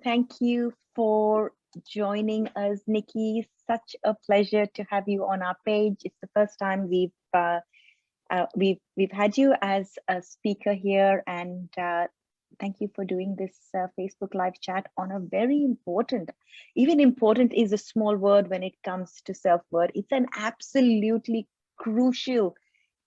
Thank you for joining us, Nikki. Such a pleasure to have you on our page. It's the first time we've had you as a speaker here, and thank you for doing this Facebook live chat on a very important, even important is a small word when it comes to self-worth. It's an absolutely crucial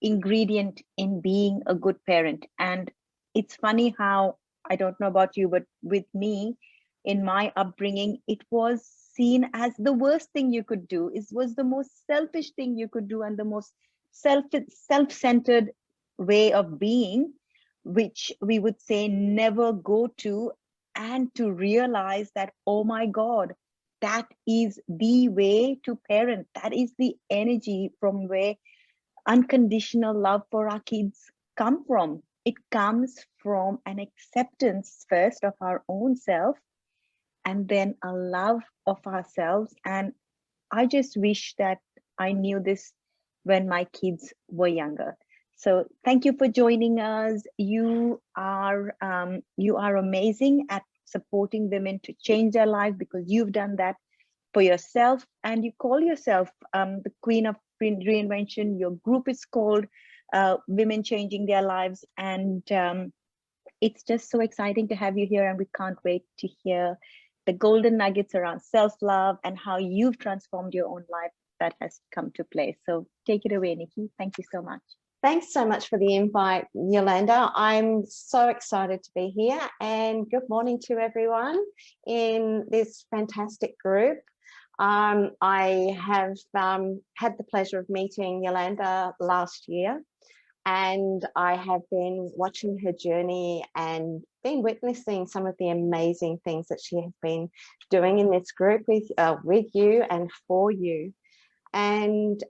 ingredient in being a good parent. And it's funny how, I don't know about you, but with me, in my upbringing, it was seen as the worst thing you could do. It was the most selfish thing you could do and the most self-centered way of being, which we would say never go to, and to realize that, oh my God, that is the way to parent. That is the energy from where unconditional love for our kids come from. It comes from an acceptance first of our own self, and then a love of ourselves. And I just wish that I knew this when my kids were younger. So thank you for joining us. You are amazing at supporting women to change their life, because you've done that for yourself, and you call yourself the Queen of Reinvention. Your group is called Women Changing Their Lives, and it's just so exciting to have you here, and we can't wait to hear the golden nuggets around self-love and how you've transformed your own life that has come to play. So take it away, Nikki. Thank you so much. Thanks so much for the invite, Yolanda. I'm so excited to be here, and good morning to everyone in this fantastic group. I have had the pleasure of meeting Yolanda last year, and I have been watching her journey and been witnessing some of the amazing things that she has been doing in this group with you and for you. And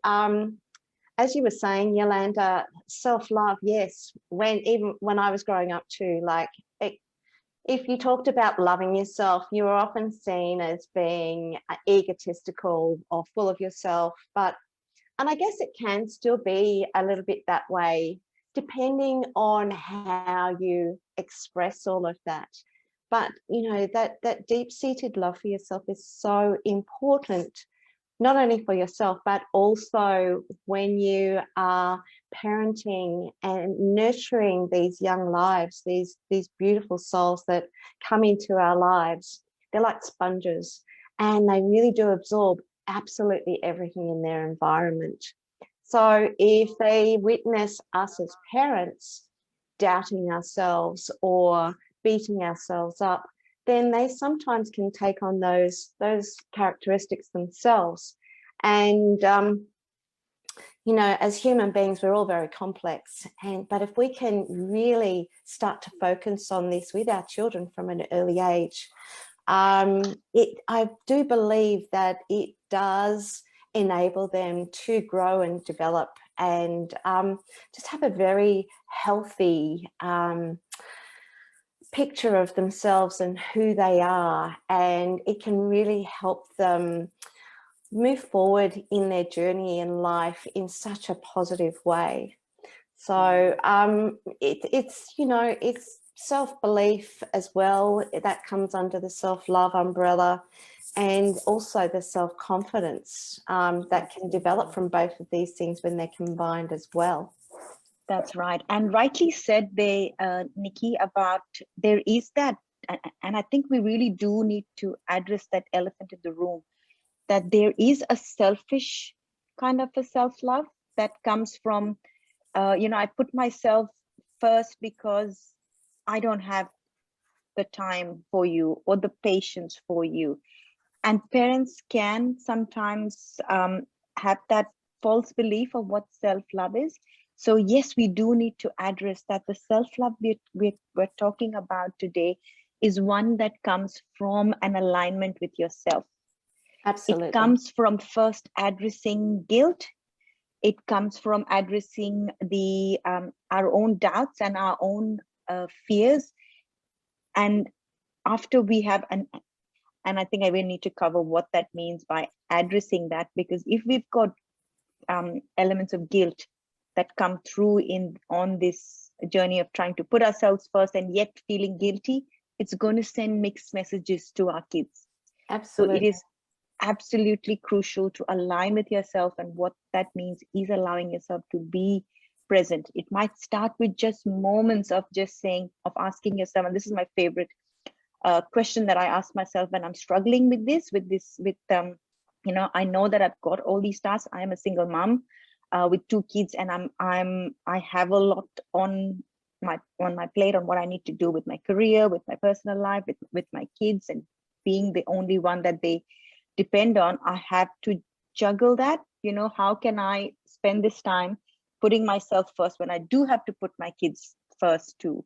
as you were saying, Yolanda, self-love, yes, even when I was growing up too, like if you talked about loving yourself, you were often seen as being egotistical or full of yourself. And I guess it can still be a little bit that way, depending on how you express all of that. But, you know, that deep-seated love for yourself is so important, not only for yourself, but also when you are parenting and nurturing these young lives, these beautiful souls that come into our lives. They're like sponges, and they really do absorb absolutely everything in their environment. So if they witness us as parents doubting ourselves or beating ourselves up, then they sometimes can take on those characteristics themselves. And you know, as human beings, we're all very complex. But if we can really start to focus on this with our children from an early age, I do believe that it does enable them to grow and develop and just have a very healthy picture of themselves and who they are, and it can really help them move forward in their journey in life in such a positive way. So it's, you know, it's self-belief as well that comes under the self-love umbrella, and also the self-confidence that can develop from both of these things when they're combined as well. That's right. And rightly said, Nikki, about there is that, and I think we really do need to address that elephant in the room, that there is a selfish kind of a self-love that comes from, you know, I put myself first because I don't have the time for you or the patience for you. And parents can sometimes have that false belief of what self-love is. So yes, we do need to address that the self-love we're talking about today is one that comes from an alignment with yourself. Absolutely. It comes from first addressing guilt. It comes from addressing the our own doubts and our own fears. And after we have and I think I will need to cover what that means by addressing that, because if we've got elements of guilt that come through on this journey of trying to put ourselves first and yet feeling guilty, it's going to send mixed messages to our kids. So it Absolutely. is absolutely crucial to align with yourself, and what that means is allowing yourself to be present. It might start with just moments of just saying, of asking yourself, and this is my favorite question that I ask myself when I'm struggling with you know, I know that I've got all these tasks. I am a single mom with 2 kids, and I have a lot on my plate, on what I need to do with my career, with my personal life, with my kids, and being the only one that they depend on. I have to juggle that. You know, how can I spend this time putting myself first when I do have to put my kids first too?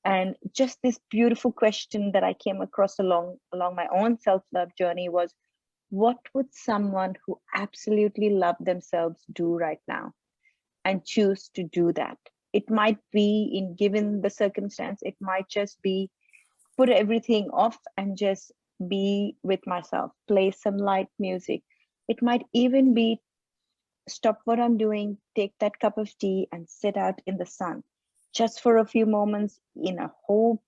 And just this beautiful question that I came across along my own self-love journey was, what would someone who absolutely loved themselves do right now, and choose to do that? It might be, in given the circumstance, it might just be put everything off and just be with myself, play some light music. It might even be stop what I'm doing, take that cup of tea and sit out in the sun just for a few moments in a whole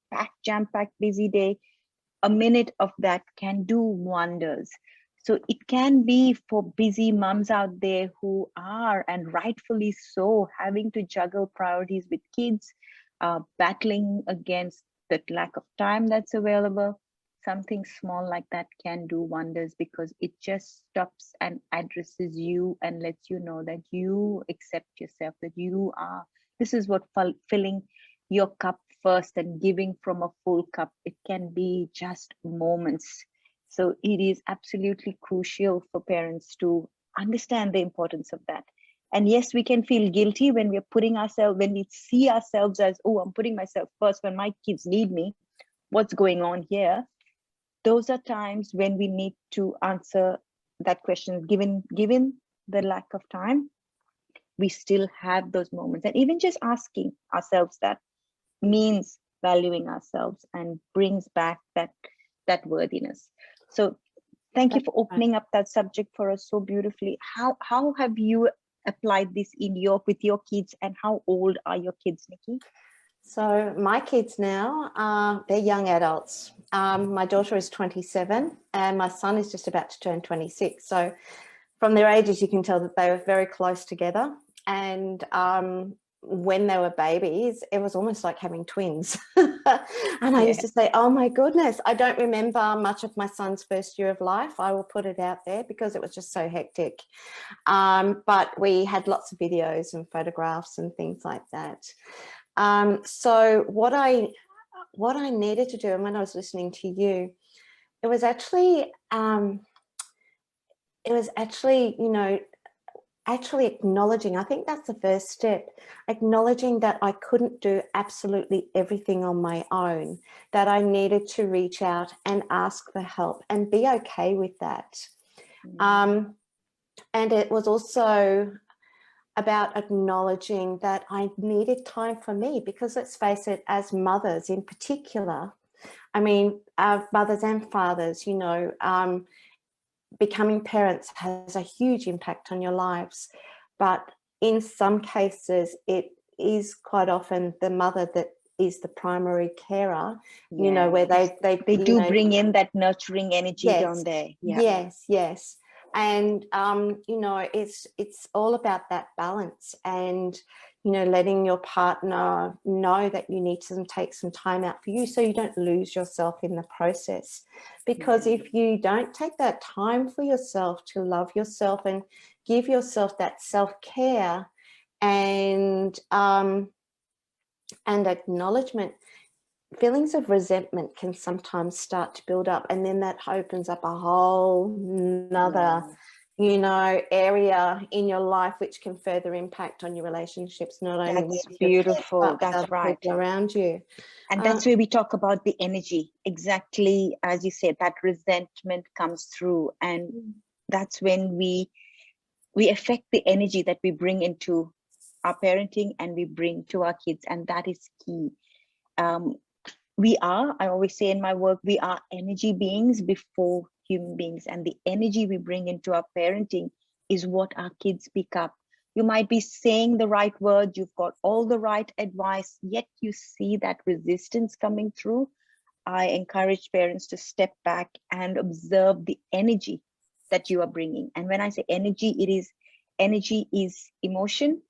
jam-packed busy day. A minute of that can do wonders. So it can be for busy moms out there who are, and rightfully so, having to juggle priorities with kids, battling against the lack of time that's available. Something small like that can do wonders, because it just stops and addresses you and lets you know that you accept yourself, that you are, this is what filling your cup first, and giving from a full cup. It can be just moments. So it is absolutely crucial for parents to understand the importance of that. And yes, we can feel guilty when we're putting ourselves, when we see ourselves as, oh, I'm putting myself first when my kids need me. What's going on here? Those are times when we need to answer that question. Given the lack of time, we still have those moments. And even just asking ourselves that means valuing ourselves and brings back that worthiness. So thank you for opening up that subject for us so beautifully. How have you applied this with your kids, and how old are your kids, Nikki? So my kids now, they're young adults. My daughter is 27 and my son is just about to turn 26. So from their ages, you can tell that they were very close together. And when they were babies, it was almost like having twins. And I used to say, oh my goodness, I don't remember much of my son's first year of life. I will put it out there, because it was just so hectic. But we had lots of videos and photographs and things like that. So what I needed to do, and when I was listening to you, it was actually, you know, actually acknowledging, I think that's the first step, acknowledging that I couldn't do absolutely everything on my own, that I needed to reach out and ask for help and be okay with that. And it was also about acknowledging that I needed time for me, because let's face it, as mothers in particular, I mean, mothers and fathers, you know, becoming parents has a huge impact on your lives. But in some cases, it is quite often the mother that is the primary carer, you know, where they do bring in that nurturing energy, yes, don't they? Yes. And you know, it's all about that balance, and you know, letting your partner know that you need to take some time out for you, so you don't lose yourself in the process. Because if you don't take that time for yourself to love yourself and give yourself that self-care and acknowledgement, feelings of resentment can sometimes start to build up, and then that opens up a whole nother you know, area in your life, which can further impact on your relationships, not only with beautiful. That's right. people around you. And that's where we talk about the energy, exactly as you said, that resentment comes through, and that's when we affect the energy that we bring into our parenting and we bring to our kids, and that is key. I always say in my work, we are energy beings before human beings, and the energy we bring into our parenting is what our kids pick up. You might be saying the right words, you've got all the right advice, yet you see that resistance coming through. I encourage parents to step back and observe the energy that you are bringing. And when I say energy, energy is emotion,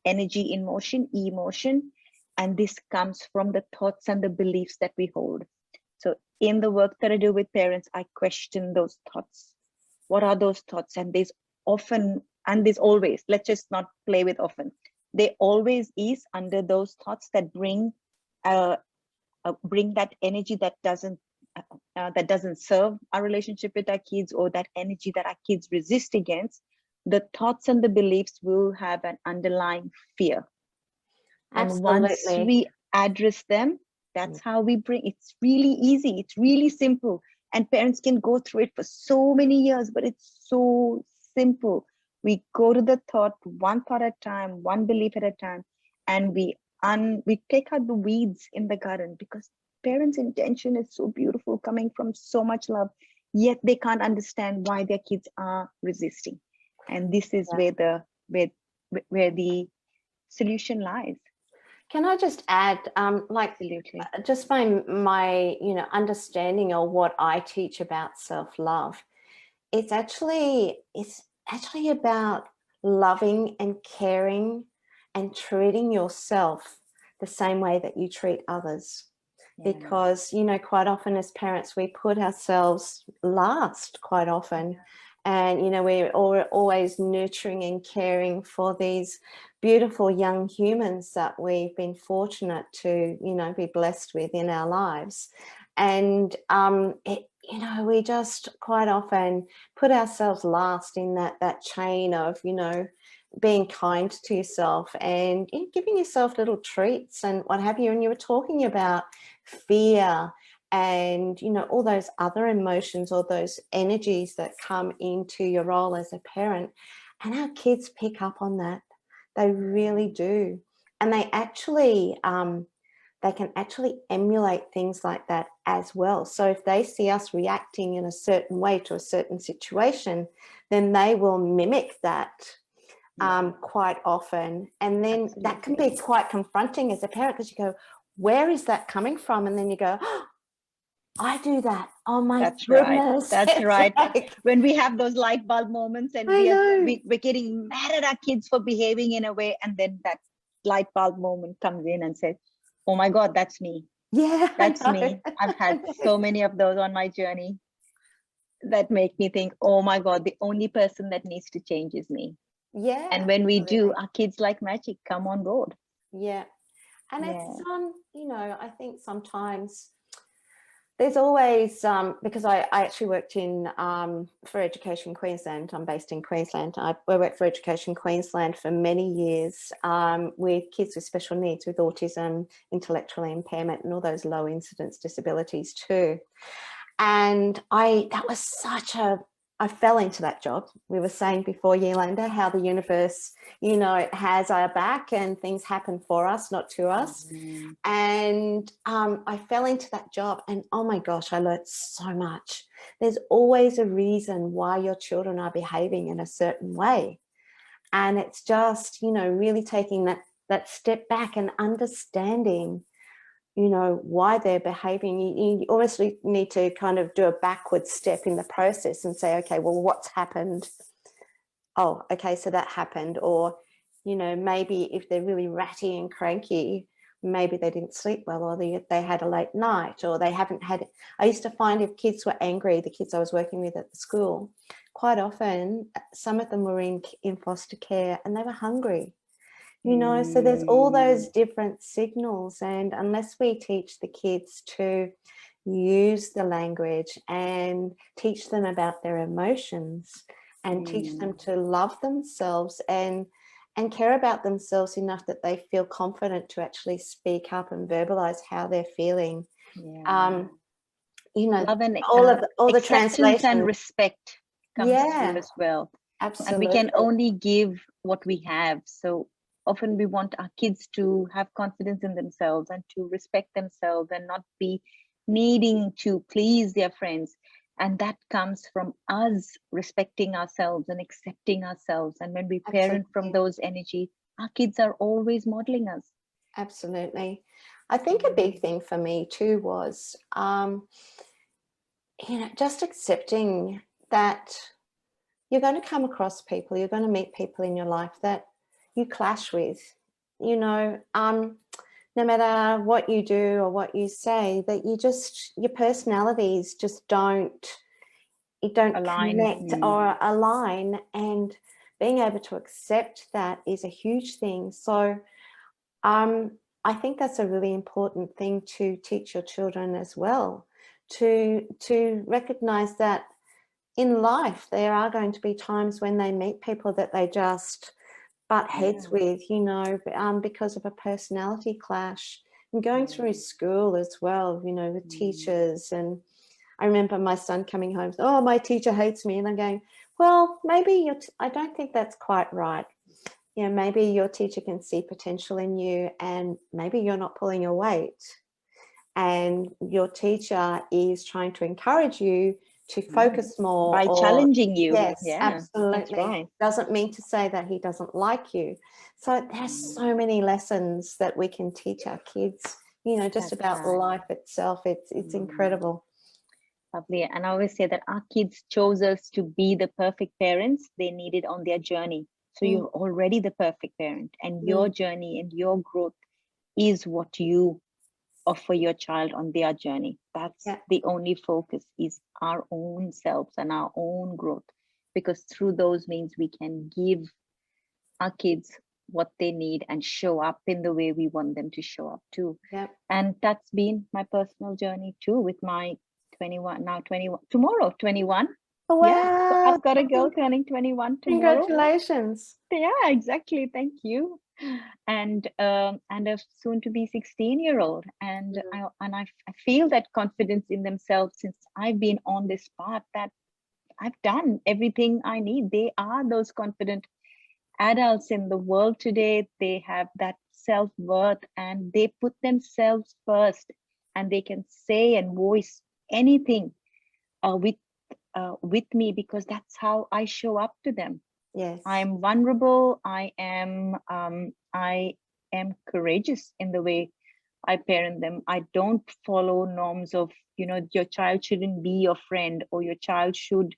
energy in motion, emotion, and this comes from the thoughts and the beliefs that we hold. So in the work that I do with parents, I question those thoughts. What are those thoughts? And there's often, and there's always, let's just not play with often. There always is under those thoughts that bring that energy that doesn't serve our relationship with our kids, or that energy that our kids resist against. The thoughts and the beliefs will have an underlying fear. And once Absolutely. we address them, that's how we bring, it's really easy, it's really simple. And parents can go through it for so many years, but it's so simple. We go to the thought, one thought at a time, one belief at a time, and we take out the weeds in the garden, because parents' intention is so beautiful, coming from so much love, yet they can't understand why their kids are resisting. And this is where the solution lies. Can I just add, Absolutely. just my understanding of what I teach about self-love, it's actually about loving and caring and treating yourself the same way that you treat others. Yeah. Because quite often as parents we put ourselves last quite often. Yeah. And we're always nurturing and caring for these beautiful young humans that we've been fortunate to be blessed with in our lives. And we just quite often put ourselves last in that chain of being kind to yourself and giving yourself little treats and what have you. And you were talking about fear and all those other emotions or those energies that come into your role as a parent, and our kids pick up on that. They really do. And they actually they can actually emulate things like that as well. So if they see us reacting in a certain way to a certain situation, then they will mimic that quite often. And then Absolutely. That can be quite confronting as a parent, because you go, where is that coming from? And then you go, oh, I do that. Oh my That's goodness. Right. That's right. Like, when we have those light bulb moments and we're getting mad at our kids for behaving in a way, and then that light bulb moment comes in and says, oh my God, that's me. Yeah, that's me. I've had so many of those on my journey that make me think, oh my God, the only person that needs to change is me. Yeah. And when we do, our kids like magic come on board. Yeah. And it's I think sometimes there's always because I actually worked in for Education Queensland. I'm based in Queensland. I worked for Education Queensland for many years with kids with special needs, with autism, intellectual impairment, and all those low incidence disabilities too. And I fell into that job. We were saying before, Yolanda, how the universe, has our back and things happen for us, not to us. Mm-hmm. And I fell into that job, and oh my gosh, I learned so much. There's always a reason why your children are behaving in a certain way. And it's just, really taking that step back and understanding why they're behaving. You obviously need to kind of do a backward step in the process and say, okay, well, what's happened? Oh, okay, so that happened. Or, maybe if they're really ratty and cranky, maybe they didn't sleep well, or they had a late night, or they haven't had. I used to find if kids were angry, the kids I was working with at the school, quite often, some of them were in foster care and they were hungry. So there's all those different signals, and unless we teach the kids to use the language and teach them about their emotions and teach them to love themselves and care about themselves enough that they feel confident to actually speak up and verbalize how they're feeling. Love and all the translation and respect comes through as well. Absolutely. And we can only give what we have. So often we want our kids to have confidence in themselves and to respect themselves and not be needing to please their friends. And that comes from us respecting ourselves and accepting ourselves. And when we parent from those energy, our kids are always modeling us. Absolutely. I think a big thing for me too was, just accepting that you're going to come across people, you're going to meet people in your life that you clash with, no matter what you do or what you say, that your personalities just don't Align. connect or align, and being able to accept that is a huge thing. So I think that's a really important thing to teach your children as well, to recognize that in life there are going to be times when they meet people that they just butt heads with, because of a personality clash. And going through school as well, with teachers. And I remember my son coming home, oh, my teacher hates me. And I'm going, well, maybe I don't think that's quite right. Maybe your teacher can see potential in you, and maybe you're not pulling your weight. And your teacher is trying to encourage you to focus more. By challenging you. Yes, Yeah, absolutely. that's right. Doesn't mean to say that he doesn't like you. So there's so many lessons that we can teach our kids, just That's about right. life itself. It's incredible. Lovely. And I always say that our kids chose us to be the perfect parents they needed on their journey. So you're already the perfect parent, and your journey and your growth is what you offer your child on their journey. That's the only focus, is our own selves and our own growth, because through those means we can give our kids what they need and show up in the way we want them to show up too. And that's been my personal journey too, with my 21, now 21, tomorrow 21. Wow. Yeah, so I've got a girl turning 21 tomorrow. Congratulations. Yeah, exactly. Thank you. And a soon to be 16-year-old. And I feel that confidence in themselves, since I've been on this path, that I've done everything I need. They are those confident adults in the world today. They have that self-worth, and they put themselves first, and they can say and voice anything with me, because that's how I show up to them. Yes, I'm vulnerable. I am courageous in the way I parent them. I don't follow norms of, your child shouldn't be your friend, or your child should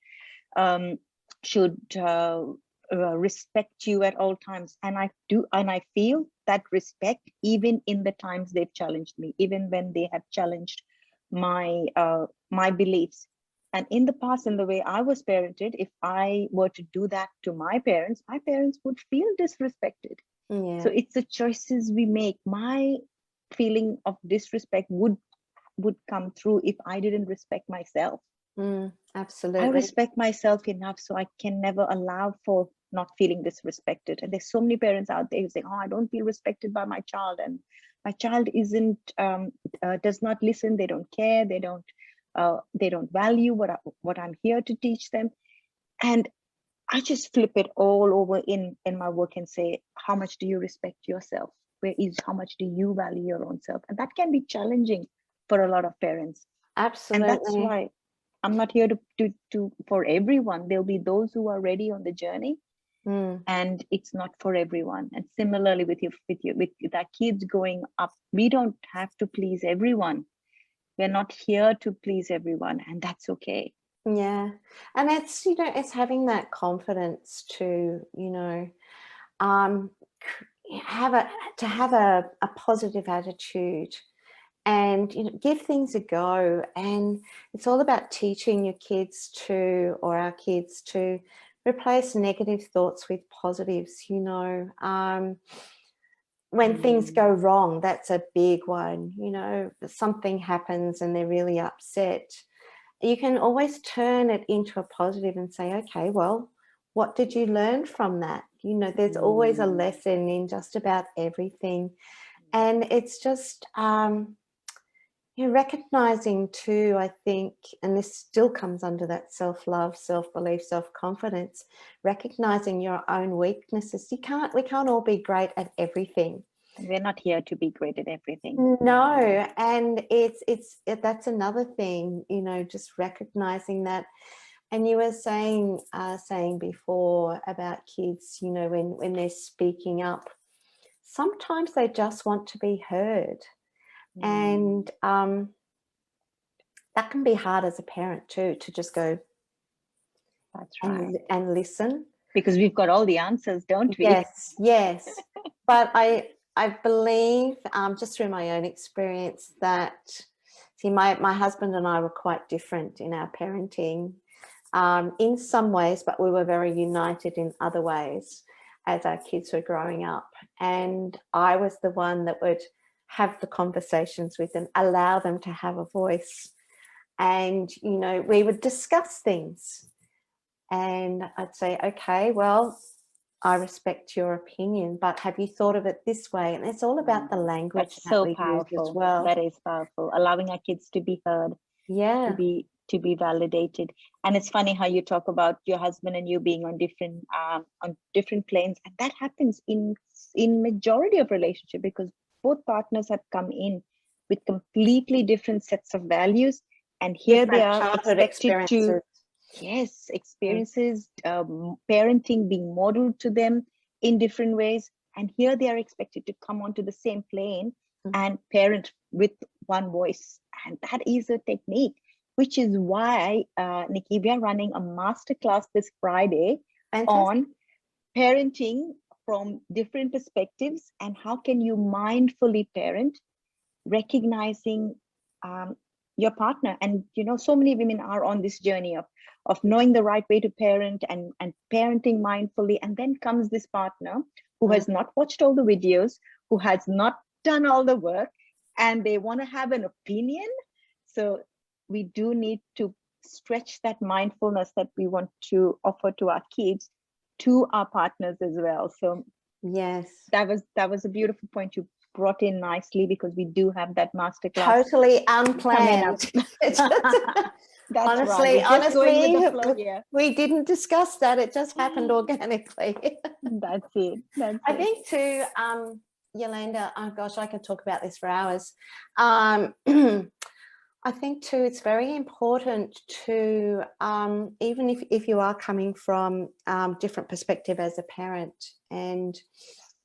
respect you at all times. And I do, and I feel that respect even in the times they've challenged me, even when they have challenged my beliefs. And in the past, in the way I was parented, if I were to do that to my parents would feel disrespected. So it's the choices we make. My feeling of disrespect would come through if I didn't respect myself. Absolutely. I respect myself enough, so I can never allow for not feeling disrespected. And there's so many parents out there who say, oh, I don't feel respected by my child, and my child isn't does not listen, they don't care, they don't value what I'm here to teach them. And I just flip it all over in my work and say, how much do you respect yourself? How much do you value your own self? And that can be challenging for a lot of parents. Absolutely. And that's why I'm not here to for everyone. There'll be those who are ready on the journey, and it's not for everyone. And similarly with our kids growing up, we don't have to please everyone. We're not here to please everyone, and that's okay. Yeah. And it's, it's having that confidence to, have a positive attitude, and give things a go. And it's all about teaching your kids or our kids to replace negative thoughts with positives. When things go wrong, that's a big one. Something happens and they're really upset, you can always turn it into a positive and say, okay, well, what did you learn from that? There's always a lesson in just about everything. And it's just recognizing too, I think, and this still comes under that self-love, self-belief, self-confidence, recognizing your own weaknesses. We can't all be great at everything. We're not here to be great at everything. No, and that's another thing, just recognizing that. And you were saying before about kids, when they're speaking up, sometimes they just want to be heard. And that can be hard as a parent too, to just go That's right. and listen. Because we've got all the answers, don't we? Yes, yes. But I believe, just through my own experience, that, see, my husband and I were quite different in our parenting in some ways, but we were very united in other ways as our kids were growing up. And I was the one that would have the conversations with them, allow them to have a voice. And, you know, we would discuss things. And I'd say, okay, well, I respect your opinion, but have you thought of it this way? And it's all about the language That's that so we powerful. use as well. That is powerful. Allowing our kids to be heard, Yeah, to be validated. And it's funny how you talk about your husband and you being on different planes, and that happens in majority of relationship, because both partners have come in with completely different sets of values, and here different they are childhood expected to. experiences. Yes, experiences, parenting being modeled to them in different ways. And here they are expected to come onto the same plane and parent with one voice. And that is a technique, which is why, Nikki, we are running a masterclass this Friday on parenting from different perspectives and how can you mindfully parent, recognizing your partner. And you know, so many women are on this journey of knowing the right way to parent and parenting mindfully, and then comes this partner who has not watched all the videos, who has not done all the work, and they want to have an opinion. So we do need to stretch that mindfulness that we want to offer to our kids to our partners as well. So yes, that was a beautiful point you brought in nicely, because we do have that masterclass totally unplanned. That's honestly, yeah. we didn't discuss that. It just happened organically. That's it. I think too, Yolanda, oh gosh, I could talk about this for hours. I think too, it's very important to, even if you are coming from different perspective as a parent, and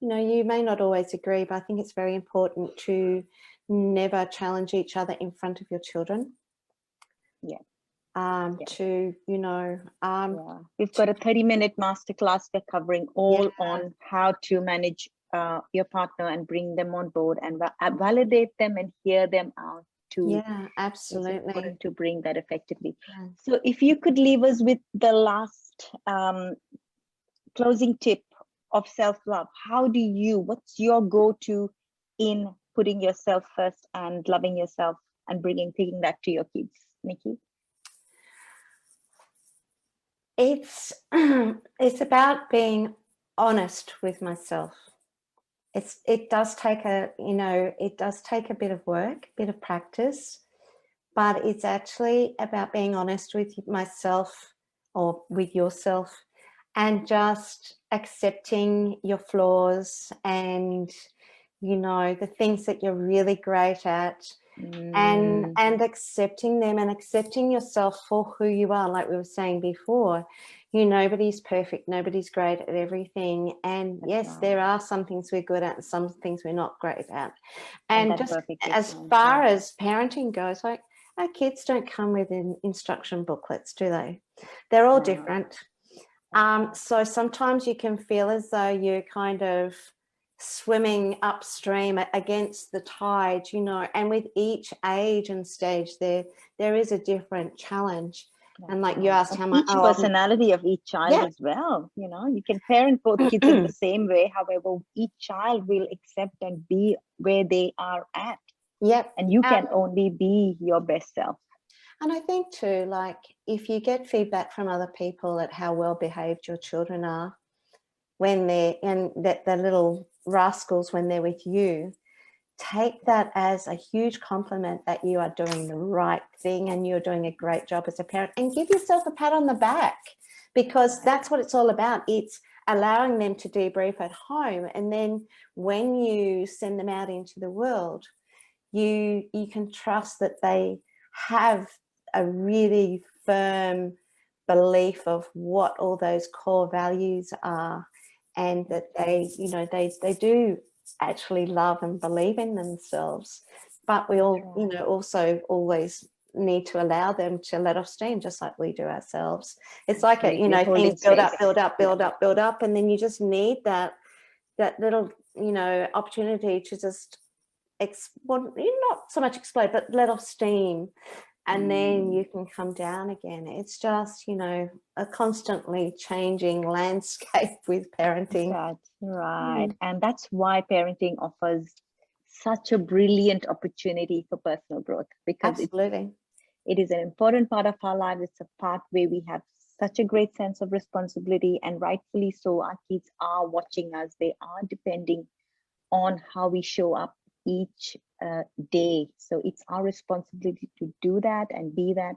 you know, you may not always agree, but I think it's very important to never challenge each other in front of your children. Yeah. To, you know, we've got a 30-minute masterclass we're covering all on how to manage your partner and bring them on board and validate them and hear them out too. Yeah, absolutely. It's important to bring that effectively. So if you could leave us with the last closing tip of self-love, what's your go-to in putting yourself first and loving yourself and taking that to your kids, Nikki? It's about being honest with myself. It does take a bit of work, a bit of practice, but it's actually about being honest with myself or with yourself, and just accepting your flaws and, you know, the things that you're really great at, and accepting them and accepting yourself for who you are. Like we were saying before, you know, nobody's perfect, nobody's great at everything. And yes, there are some things we're good at and some things we're not great at. And just as far as parenting goes, like, our kids don't come with instruction booklets, do they? They're all different. So sometimes you can feel as though you're kind of swimming upstream against the tide, you know, and with each age and stage there is a different challenge. And like you asked, how much personality of each child as well, you know, you can parent both kids in the same way, however each child will accept and be where they are at. Yep. And you can only be your best self. And I think too, like, if you get feedback from other people at how well behaved your children are when they're in the little rascals when they're with you, take that as a huge compliment that you are doing the right thing and you're doing a great job as a parent, and give yourself a pat on the back, because that's what it's all about. It's allowing them to debrief at home, and then when you send them out into the world, you can trust that they have a really firm belief of what all those core values are, and that they, you know, they do actually love and believe in themselves. but we all, right. you know, also always need to allow them to let off steam, just like we do ourselves. It's like a, you Absolutely. know, Holding things build space. up, build up, Yeah. build up, build up, and then you just need that little, you know, opportunity to just well, not so much explode, but let off steam, and then you can come down again. It's just, you know, a constantly changing landscape with parenting. That's right. And that's why parenting offers such a brilliant opportunity for personal growth, because Absolutely. it is an important part of our lives. It's a part where we have such a great sense of responsibility, and rightfully so. Our kids are watching us. They are depending on how we show up each day. So it's our responsibility to do that and be that.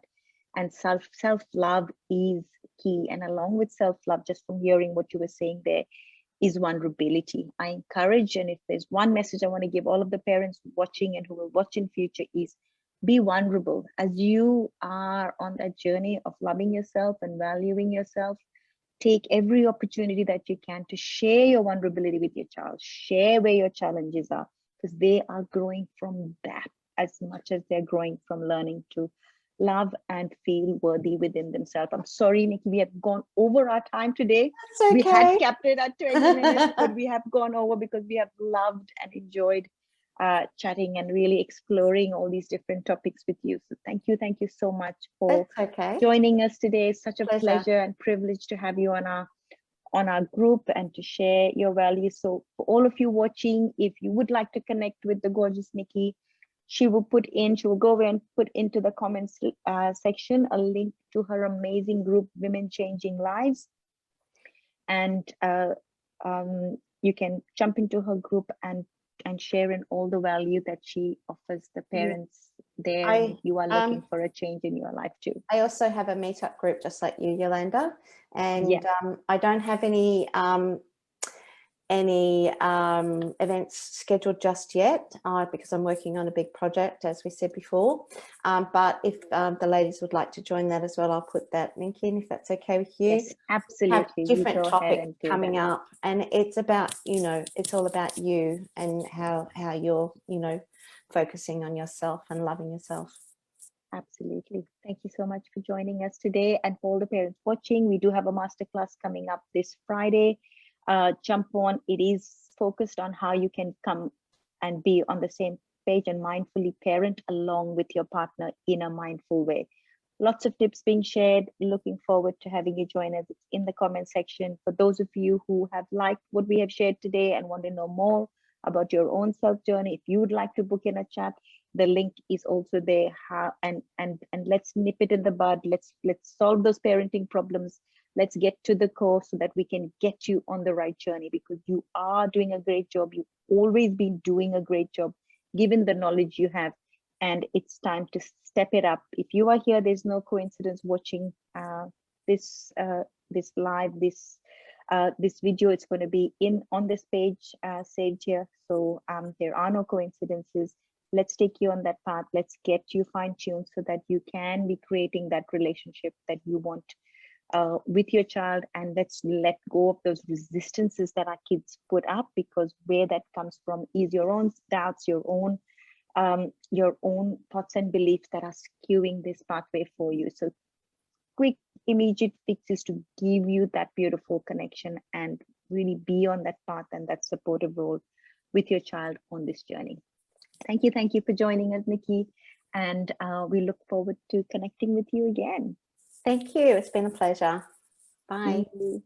And self-love is key. And along with self-love, just from hearing what you were saying there, is vulnerability. I encourage, and if there's one message I want to give all of the parents watching and who will watch in future, is be vulnerable. As you are on that journey of loving yourself and valuing yourself, take every opportunity that you can to share your vulnerability with your child, share where your challenges are, because they are growing from that as much as they're growing from learning to love and feel worthy within themselves. I'm sorry, Nikki, we have gone over our time today. That's We had okay. kept it at 20 minutes, but we have gone over because we have loved and enjoyed chatting and really exploring all these different topics with you. So thank you so much for That's okay. joining us today. It's such a Pleasure. pleasure and privilege to have you on our group and to share your values. So for all of you watching, if you would like to connect with the gorgeous Nikki, she will go away and put into the comments section a link to her amazing group, Women Changing Lives. And you can jump into her group and share in all the value that she offers the parents there. And if you are looking for a change in your life too. I also have a meetup group just like you, Yolanda, and Yeah. I don't have any events scheduled just yet because I'm working on a big project, as we said before. But if the ladies would like to join that as well, I'll put that link in if that's okay with you. Yes, absolutely. Have different topics coming that. up, and it's about, you know, it's all about you and how you're, you know, focusing on yourself and loving yourself. Absolutely. Thank you so much for joining us today. And for all the parents watching, we do have a masterclass coming up this Friday. Jump on. It is focused on how you can come and be on the same page and mindfully parent along with your partner in a mindful way. Lots of tips being shared. Looking forward to having you join us. It's in the comment section. For those of you who have liked what we have shared today and want to know more about your own self journey, if you would like to book in a chat, the link is also there. And let's nip it in the bud. Let's solve those parenting problems. Let's get to the core so that we can get you on the right journey, because you are doing a great job. You've always been doing a great job given the knowledge you have, and it's time to step it up. If you are here, there's no coincidence watching this live, this video. It's going to be on this page saved here. So there are no coincidences. Let's take you on that path. Let's get you fine-tuned so that you can be creating that relationship that you want with your child. And let's let go of those resistances that our kids put up, because where that comes from is your own doubts, your own thoughts and beliefs that are skewing this pathway for you. So quick, immediate fixes to give you that beautiful connection and really be on that path and that supportive role with your child on this journey. Thank you for joining us, Nikki, and we look forward to connecting with you again. Thank you. It's been a pleasure. Bye. See you.